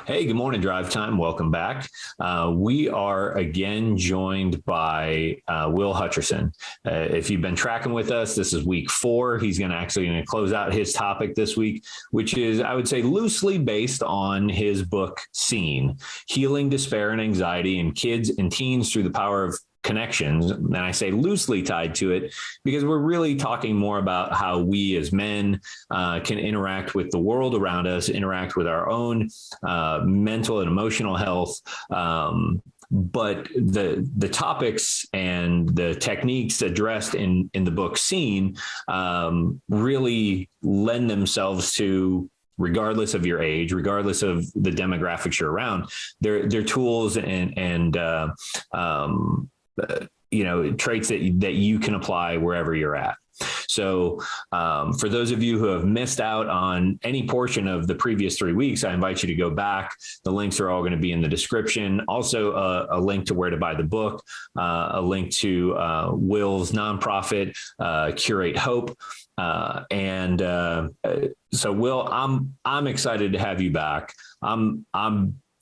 Hey, good morning, Drivetime. Welcome back. We are again joined by Will Hutcherson. If you've been tracking with us, this is week 4. He's going to close out his topic this week, which is, I would say, loosely based on his book, Seen, Healing Despair and Anxiety in Kids and Teens Through the Power of Connections. And I say loosely tied to it because we're really talking more about how we as men can interact with the world around us, interact with our own mental and emotional health. But the topics and the techniques addressed in the book Seen really lend themselves to, regardless of your age, regardless of the demographics you're around, they're tools and traits that you can apply wherever you're at. So for those of you who have missed out on any portion of the previous 3 weeks, I invite you to go back. The links are all going to be in the description. Also, a link to where to buy the book, a link to Will's nonprofit, Curate Hope. So Will, I'm excited to have you back. I'm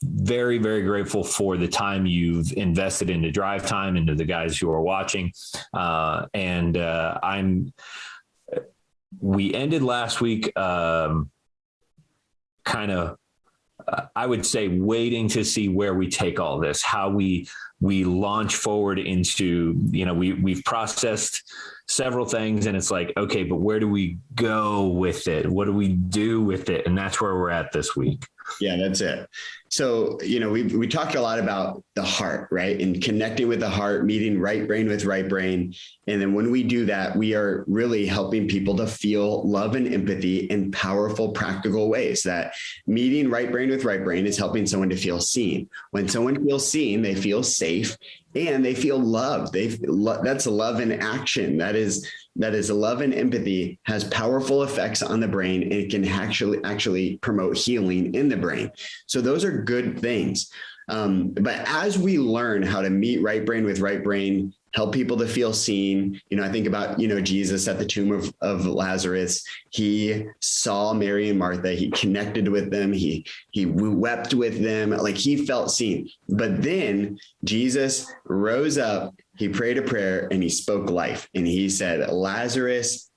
very, very grateful for the time you've invested into Drivetime, into the guys who are watching. We ended last week I would say waiting to see where we take all this, how we launch forward into, we've processed several things and it's like, okay, but where do we go with it? What do we do with it? And that's where we're at this week. Yeah, that's it. So, we talked a lot about the heart, right? And connecting with the heart, meeting right brain with right brain. And then when we do that, we are really helping people to feel love and empathy in powerful, practical ways. That meeting right brain with right brain is helping someone to feel seen. When someone feels seen, they feel safe and they feel loved. That's love in action. That is love and empathy has powerful effects on the brain, and it can actually promote healing in the brain. So those are good things. But as we learn how to meet right brain with right brain, help people to feel seen, I think about, Jesus at the tomb of Lazarus. He saw Mary and Martha. He connected with them. He wept with them. Like, he felt seen. But then Jesus rose up, he prayed a prayer, and he spoke life. And he said, Lazarus,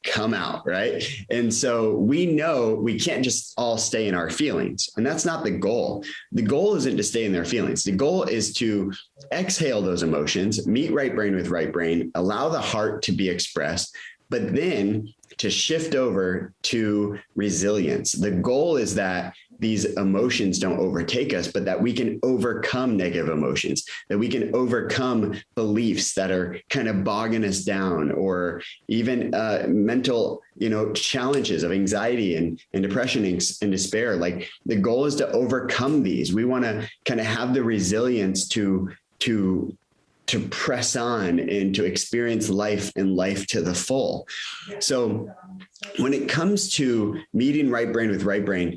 come out, right? And so we know we can't just all stay in our feelings. And that's not the goal. The goal isn't to stay in their feelings. The goal is to exhale those emotions, meet right brain with right brain, allow the heart to be expressed, but then to shift over to resilience. The goal is that these emotions don't overtake us, but that we can overcome negative emotions, that we can overcome beliefs that are kind of bogging us down, or even mental, challenges of anxiety and depression and despair. Like, the goal is to overcome these. We want to kind of have the resilience to press on and to experience life and life to the full. So when it comes to meeting right brain with right brain,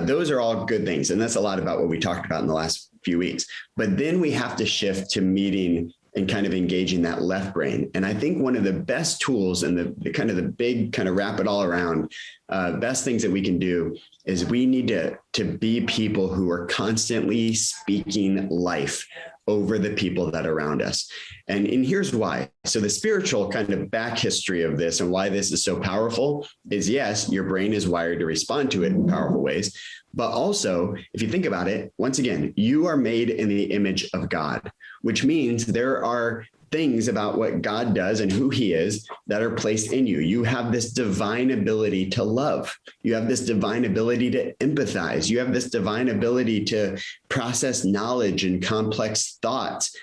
those are all good things. And that's a lot about what we talked about in the last few weeks. But then we have to shift to meeting and kind of engaging that left brain. And I think one of the best tools and the kind of the big kind of wrap it all around best things that we can do is we need to be people who are constantly speaking life over the people that are around us. And here's why. So the spiritual kind of back history of this and why this is so powerful is, yes, your brain is wired to respond to it in powerful ways. But also, if you think about it, once again, you are made in the image of God, which means there are things about what God does and who he is that are placed in you. You have this divine ability to love. You have this divine ability to empathize. You have this divine ability to process knowledge and complex thoughts,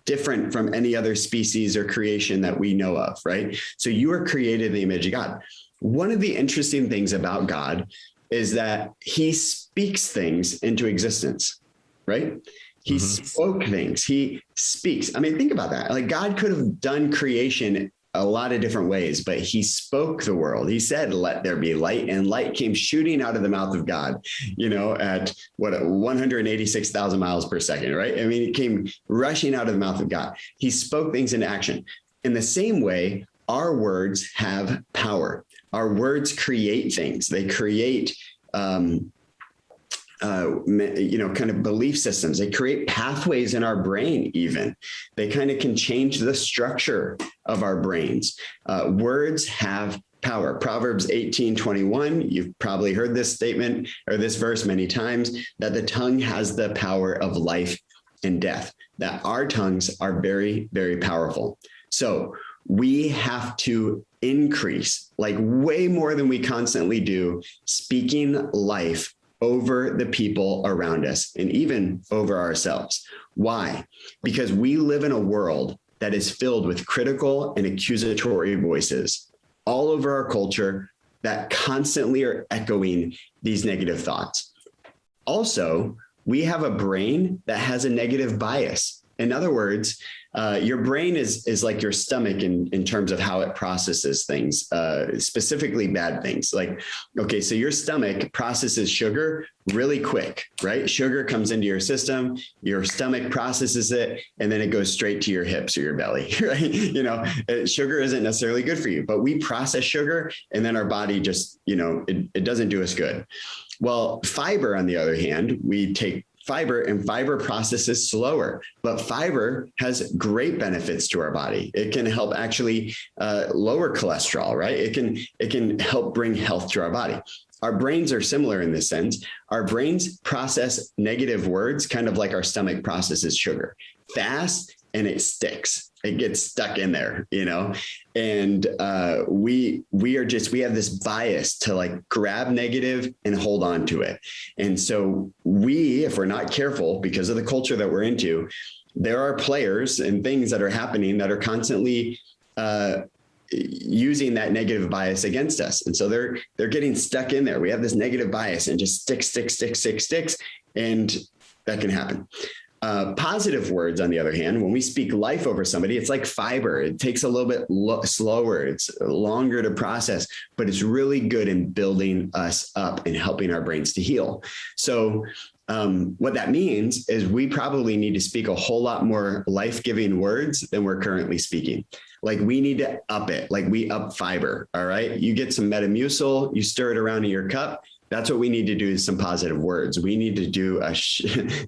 different from any other species or creation that we know of, right? So you are created in the image of God. One of the interesting things about God is that he speaks things into existence, right? He spoke things. He speaks. I mean, think about that. Like, God could have done creation a lot of different ways, but he spoke the world. He said, let there be light, and light came shooting out of the mouth of God, at 186,000 miles per second, right? I mean, it came rushing out of the mouth of God. He spoke things into action. In the same way, our words have power. Our words create things. They create kind of belief systems. They create pathways in our brain. Even they kind of can change the structure of our brains. Words have power. Proverbs 18:21. You've probably heard this statement or this verse many times, that the tongue has the power of life and death, that our tongues are very, very powerful. So we have to increase, like way more than we constantly do, speaking life over the people around us and even over ourselves. Why? Because we live in a world that is filled with critical and accusatory voices all over our culture that constantly are echoing these negative thoughts. Also, we have a brain that has a negative bias. In other words, your brain is like your stomach in terms of how it processes things, specifically bad things. Like, okay, so your stomach processes sugar really quick, right? Sugar comes into your system, your stomach processes it, and then it goes straight to your hips or your belly, right? Sugar isn't necessarily good for you, but we process sugar and then our body just, it doesn't do us good. Well, fiber, on the other hand, we take fiber, and fiber processes slower, but fiber has great benefits to our body. It can help actually lower cholesterol, right? It can help bring health to our body. Our brains are similar in this sense. Our brains process negative words, kind of like our stomach processes sugar, fast, and it sticks. It gets stuck in there, and we have this bias to like grab negative and hold on to it. And so if we're not careful, because of the culture that we're into, there are players and things that are happening that are constantly using that negative bias against us. And so they're getting stuck in there. We have this negative bias and just sticks. And that can happen. Positive words, on the other hand, when we speak life over somebody, it's like fiber. It takes a little bit slower. It's longer to process, but it's really good in building us up and helping our brains to heal. So what that means is we probably need to speak a whole lot more life-giving words than we're currently speaking. Like we need to up it, like we up fiber. All right. You get some Metamucil, you stir it around in your cup. That's what we need to do, is some positive words. We need to do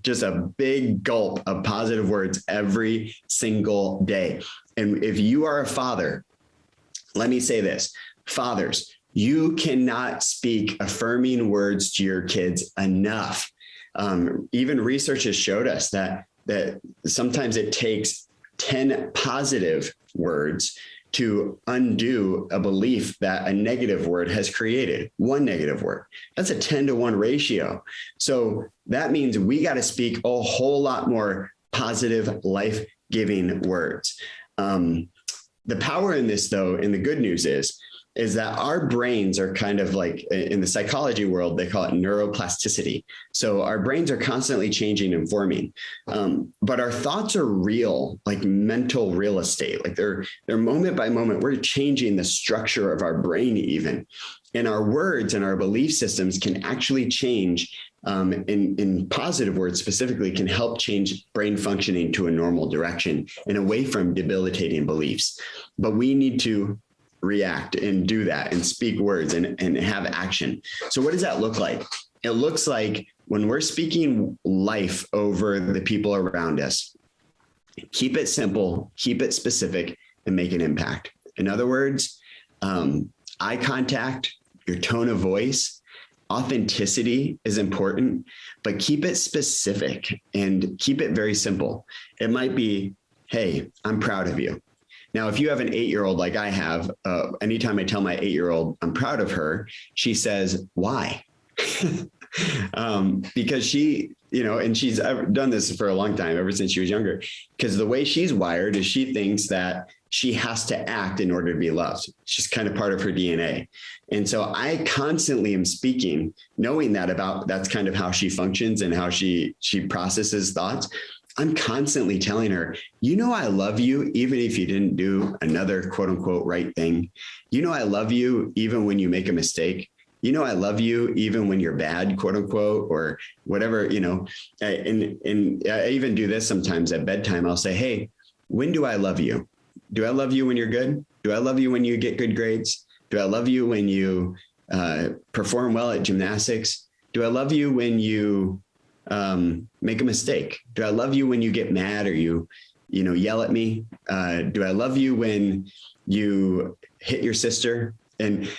just a big gulp of positive words every single day. And if you are a father, let me say this, fathers, you cannot speak affirming words to your kids enough. Even research has showed us that sometimes it takes 10 positive words to undo a belief that a negative word has created. One negative word. That's a 10-to-1 ratio. So that means we got to speak a whole lot more positive, life-giving words. The power in this, though, and the good news is that our brains are kind of like, in the psychology world, they call it neuroplasticity. So our brains are constantly changing and forming, but our thoughts are real, like mental real estate. Like they're moment by moment, we're changing the structure of our brain even. And our words and our belief systems can actually change, in positive words specifically, can help change brain functioning to a normal direction and away from debilitating beliefs. But we need to react and do that and speak words and have action. So what does that look like? It looks like when we're speaking life over the people around us, keep it simple, keep it specific, and make an impact. In other words, eye contact, your tone of voice, authenticity is important, but keep it specific and keep it very simple. It might be, hey, I'm proud of you. Now, if you have an 8-year-old like I have, anytime I tell my 8-year-old I'm proud of her, she says, why? Because she, and she's done this for a long time, ever since she was younger, because the way she's wired is she thinks that she has to act in order to be loved. It's just kind of part of her DNA. And so I constantly am speaking, knowing that's kind of how she functions and how she processes thoughts. I'm constantly telling her, I love you, even if you didn't do another quote unquote right thing. I love you, even when you make a mistake. I love you, even when you're bad, quote unquote, or whatever, and I even do this sometimes at bedtime. I'll say, hey, when do I love you? Do I love you when you're good? Do I love you when you get good grades? Do I love you when you perform well at gymnastics? Do I love you when you make a mistake? Do I love you when you get mad or you yell at me? Do I love you when you hit your sister? And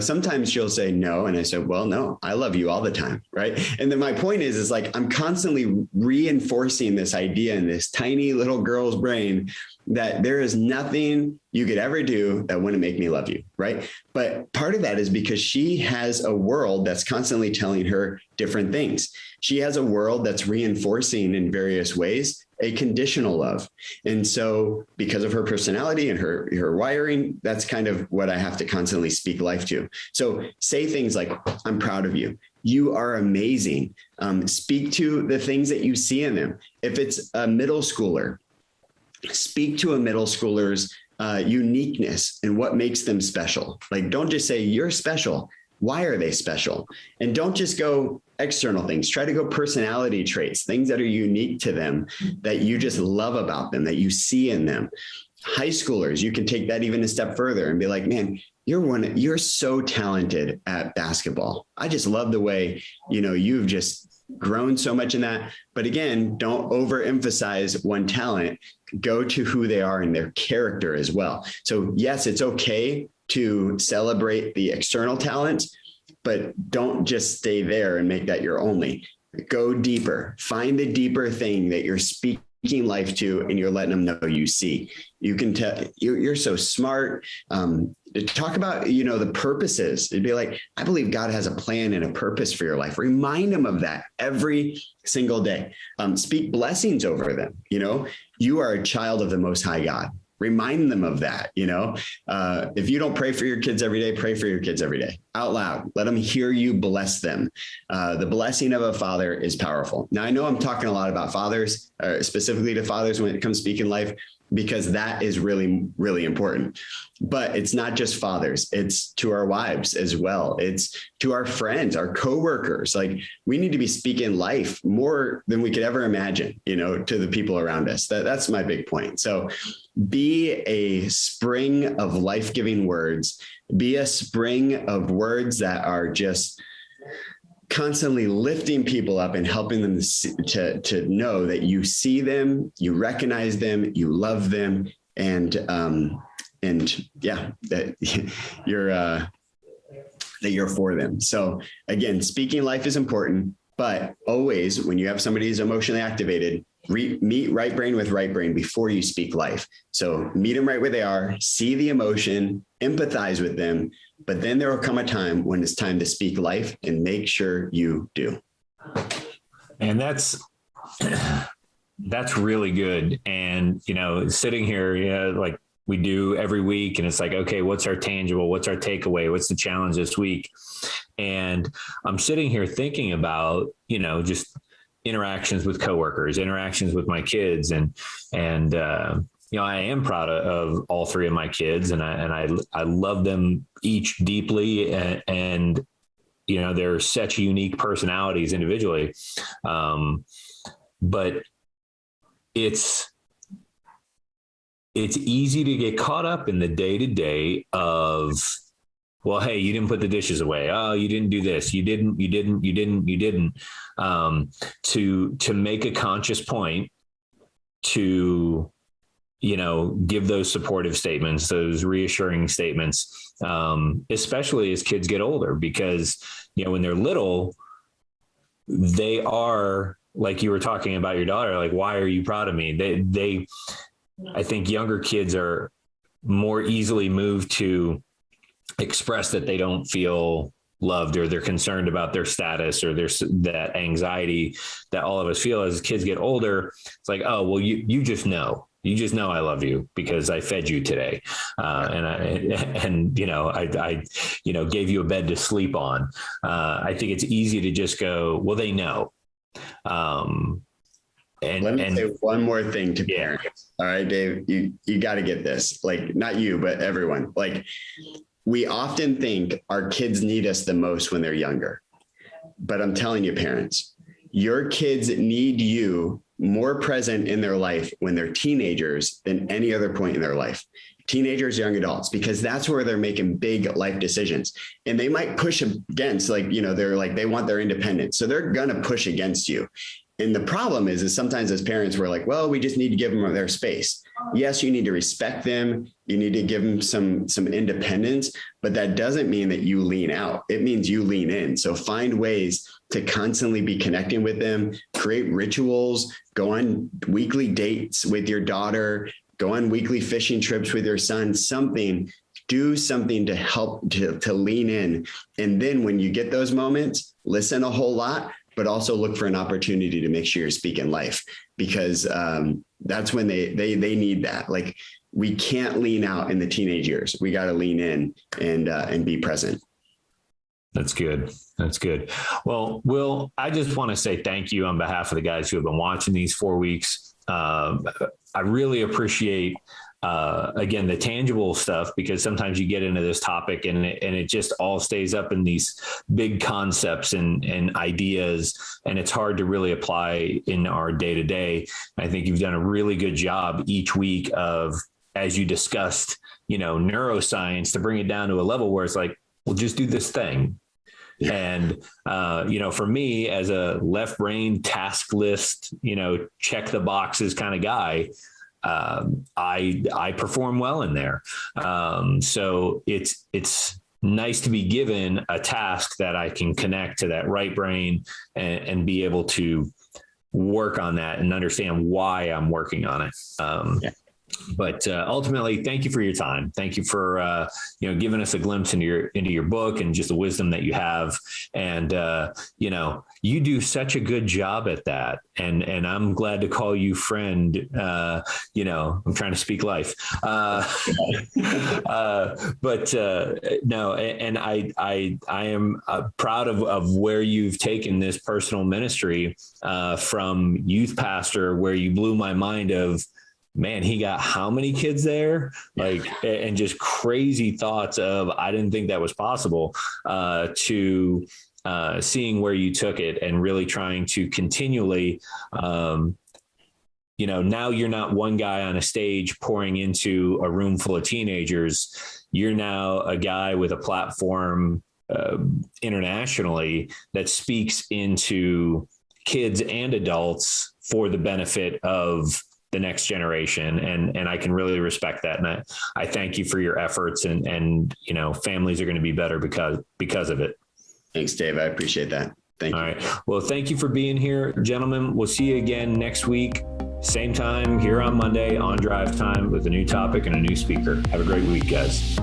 sometimes she'll say no. And I said, well, no, I love you all the time. Right. And then my point is like, I'm constantly reinforcing this idea in this tiny little girl's brain that there is nothing you could ever do that wouldn't make me love you. Right. But part of that is because she has a world that's constantly telling her different things. She has a world that's reinforcing in various ways a conditional love. And so because of her personality and her wiring, that's kind of what I have to constantly speak life to. So say things like, I'm proud of you. You are amazing. Speak to the things that you see in them. If it's a middle schooler, speak to a middle schooler's uniqueness and what makes them special. Like, don't just say you're special. Why are they special? And don't just go external things. Try to go personality traits, things that are unique to them, that you just love about them, that you see in them. High schoolers, you can take that even a step further and be like, man, you're so talented at basketball. I just love the way, you've just grown so much in that. But again, don't overemphasize one talent. Go to who they are and their character as well. So yes, it's okay to celebrate the external talents, but don't just stay there and make that your only. Go deeper. Find the deeper thing that you're speaking life to, and you're letting them know you see. You can tell you're so smart. Talk about, the purposes. It'd be like, I believe God has a plan and a purpose for your life. Remind them of that every single day. Speak blessings over them. You are a child of the Most High God. Remind them of that. If you don't pray for your kids every day, pray for your kids every day out loud. Let them hear you bless them. The blessing of a father is powerful. Now, I know I'm talking a lot about fathers, specifically to fathers when it comes to speaking life, because that is really, really important. But it's not just fathers. It's to our wives as well. It's to our friends, our coworkers. Like, we need to be speaking life more than we could ever imagine, to the people around us. That's my big point. So be a spring of life-giving words. Be a spring of words that are just constantly lifting people up and helping them to know that you see them, you recognize them, you love them, and that you're for them. So again, speaking life is important, but always when you have somebody who's emotionally activated, meet right brain with right brain before you speak life. So meet them right where they are, see the emotion, empathize with them, but then there will come a time when it's time to speak life, and make sure you do. And that's really good. And, sitting here, like we do every week, and it's like, okay, what's our tangible? What's our takeaway? What's the challenge this week? And I'm sitting here thinking about, just interactions with coworkers, interactions with my kids, and I am proud of all three of my kids, and I love them each deeply, and they're such unique personalities individually. But it's easy to get caught up in the day-to-day of, well, hey, you didn't put the dishes away. Oh, you didn't do this. You didn't. To make a conscious point to, give those supportive statements, those reassuring statements, especially as kids get older, because, when they're little, they are, like you were talking about your daughter, like, why are you proud of me? I think younger kids are more easily moved to express that they don't feel loved, or they're concerned about their status, or there's that anxiety that all of us feel as kids get older. It's like, oh, well, you just know I love you because I fed you today. And I gave you a bed to sleep on. I think it's easy to just go, well, they know. And let me say one more thing to parents. All right, Dave, you got to get this, like, not you, but everyone. Like, we often think our kids need us the most when they're younger, but I'm telling you, parents, your kids need you more present in their life when they're teenagers than any other point in their life. teenagers, young adults, because that's where they're making big life decisions. And they might push against, like, you know, they're like, they want their independence. So they're going to push against you. And the problem is sometimes as parents, we're like, well, we just need to give them their space. Yes, you need to respect them. You need to give them some independence, but that doesn't mean that you lean out. It means you lean in. So find ways to constantly be connecting with them, create rituals, go on weekly dates with your daughter, go on weekly fishing trips with your son, do something to help to lean in. And then when you get those moments, listen a whole lot, but also look for an opportunity to make sure you're speaking life, because that's when they need that. Like, we can't lean out in the teenage years. We got to lean in and be present. That's good. That's good. Well, Will, I just want to say thank you on behalf of the guys who have been watching these 4 weeks. I really appreciate, again, the tangible stuff, because sometimes you get into this topic and it just all stays up in these big concepts and ideas, and it's hard to really apply in our day to day. I think you've done a really good job each week of, as you discussed, you know, neuroscience, to bring it down to a level where it's like, well, just do this thing. Yeah. And, you know, for me as a left brain task list, you know, check the boxes kind of guy, I perform well in there. So it's nice to be given a task that I can connect to that right brain and be able to work on that and understand why I'm working on it. Yeah. But ultimately, thank you for your time. Thank you for you know, giving us a glimpse into your book and just the wisdom that you have. And you know, you do such a good job at that. And I'm glad to call you friend. You know, I'm trying to speak life. But no, and I am proud of where you've taken this personal ministry from youth pastor, where you blew my mind of, man, he got how many kids there? Like, and just crazy thoughts of, I didn't think that was possible, to seeing where you took it and really trying to continually, you know, now you're not one guy on a stage pouring into a room full of teenagers. You're now a guy with a platform internationally that speaks into kids and adults for the benefit of the next generation. And I can really respect that. And I thank you for your efforts, and, you know, families are going to be better because of it. Thanks, Dave. I appreciate that. Thank you. All right. Well, thank you for being here, gentlemen. We'll see you again next week. Same time here on Monday on Drive Time with a new topic and a new speaker. Have a great week, guys.